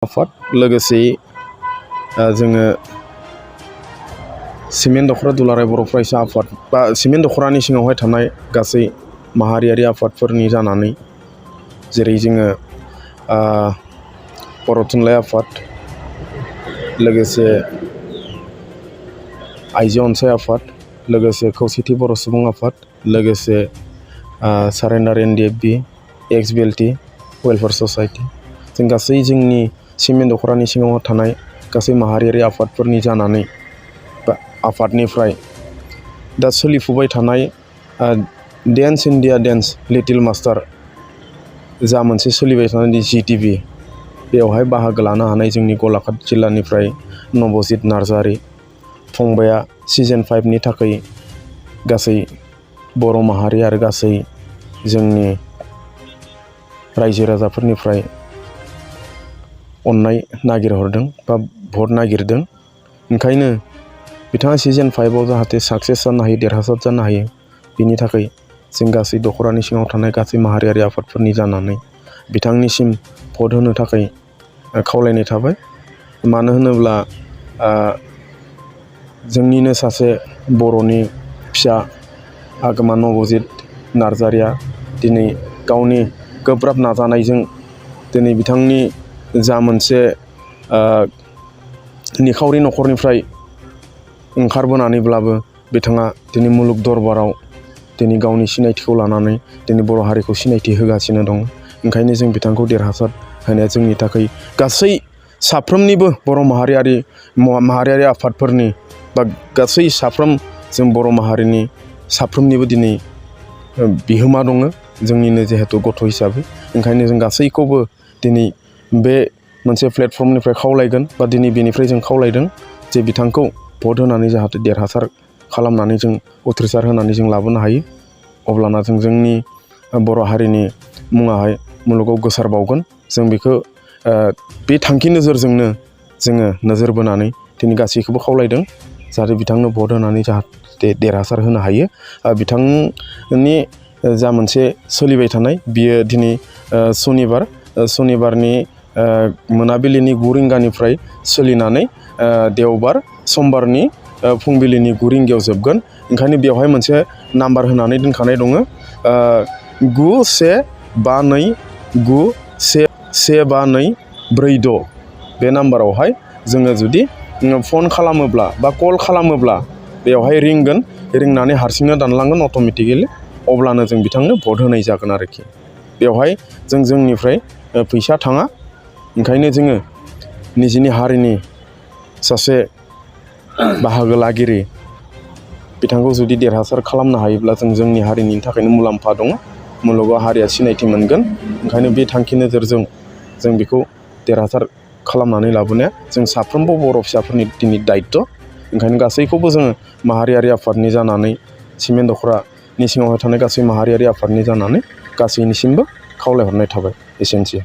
आफाद लोगोसे जोङो सिमेन्ट दख'रा दुलाराय बर' फरायसा आफाद बा सिमेन्ट दख'रानि सिङावहाय थानाय गासै माहारियारि आफादफोरनि जानानै जेरै जोङो बर' थुनलाइ आफाद लोगोसे आइजो अनसाय आफाद लोगोसे खौसेथि बर' सुबुं आफाद लोगोसे surrender NDFB XBLT welfare society जों गासै जोंनि सिमेन्ट दख'रानि सिङाव थानाय गासै माहारियारि आफादफोरनि जानानै बा आफादनिफ्राय दा सोलिफुबाय थानाय dance India dance little master जा मोनसे सोलिबाय थानाय GTV बेवहाय बाहागो लानो हानाय जोंनि गलाघाट जिल्लानिफ्राय नबजित नार्जारि फंबाया सिजन 5 नि थाखाय गासै बर' माहारि आरो गासै जोंनि रायजो राजाफोरनिफ्राय अननाय नागिरहरदों बा भट नागिरदों। ओंखायनो बिथाङा सिजन 5 आव जाहाथे साक्सेस जानो हायो, देरहासार जानो हायो, बिनि थाखाय जों गासै दख'रानि सिङाव थानाय गासै माहारियारि आफादफोरनि जानानै बिथांनिसिम भट होनो थाखाय खावलायनाय थाबाय। मानो होनोब्ला जोंनिनो सासे बर'नि फिसा आगोमा नबजित नार्जारिया दिनै गावनि गोब्राब नाजानायजों दिनै बिथांनि जा मोनसे निखावरि न'खरनिफ्राय ओंखारबोनानैब्लाबो बिथाङा दिनै मुलुग दरबाराव दिनै गावनि सिनायथिखौ लानानै दिनै बर' हारिखौ सिनायथि होगासिनो दं। ओंखायनो जों बिथांखौ देरहासार होनाया जोंनि थाखाय गासै साफ्रोमनिबो बर' माहारियारि आफादफोरनि बा गासै साफ्रोम जों बर' माहारिनि साफ्रोमनिबो दिनै बिहोमा दङ जोंनिनो जिहेथु गथ' हिसाबै। ओंखायनो जों गासैखौबो दिनै बे मोनसे प्लेटफर्मनिफ्राय खावलायगोन बा दिनै बेनिफ्राय जों खावलायदों जे बिथांखौ भट होनानै जाहाथे देरहासार खालामनानै जों उथ्रिसार होनानै जों लाबोनो हायो। अब्लाना जों जोंनि बर' हारिनि मुङाहाय मुलुगाव गोसारबावगोन। जों बेखौ बे थांखि नोजोरजोंनो जोङो नोजोर बोनानै दिनै गासैखौबो खावलायदों जाहाथे बिथांनो भट होनानै जाहाथे देरहासार होनो हायो। बिथांनि जा मोनसे सोलिबाय थानाय बियो दिनै सनिबारनि मोनाबिलिनि 9 रिंगानिफ्राय सोलिनानै देवबार समबारनि फुंबिलिनि 9 रिंगायाव जोबगोन। ओंखायनो बेवहाय मोनसे नाम्बार होनानै दोनखानाय दङ 9152911246 बे नाम्बारावहाय जोङो जुदि फन खालामोब्ला बा कल खालामोब्ला बेवहाय रिंगोन, रिंनानै हारसिंनो दानलांगोन अट'मेटिकेलि। अब्लानो जों बिथांनो भट होनाय जागोन आरोखि। बेवहाय जोंनिफ्राय फैसा थाङा। ओंखायनो जोङो निजेनि हारिनि सासे बाहागो लागिरि बिथांखौ जुदि देरहासार खालामनो हायोब्ला जों जोंनि हारिनि थाखायनो मुलाम्फा दङ, मुलुगाव हारिया सिनायथि मोनगोन। ओंखायनो बे थांखि नोजोरजों जों बेखौ देरहासार खालामनानै लाबोनाया जों साफ्रोमबो बर' फिसाफोरनि दिनै दायित्व'। ओंखायनो गासैखौबो जोङो माहारियारि आफादनि जानानै सिमेन्ट दख'रानि सिङावहाय थानाय गासै माहारियारि आफादनि जानानै गासैनिसिमबो खावलायहरनाय थाबाय। एसेनोसै।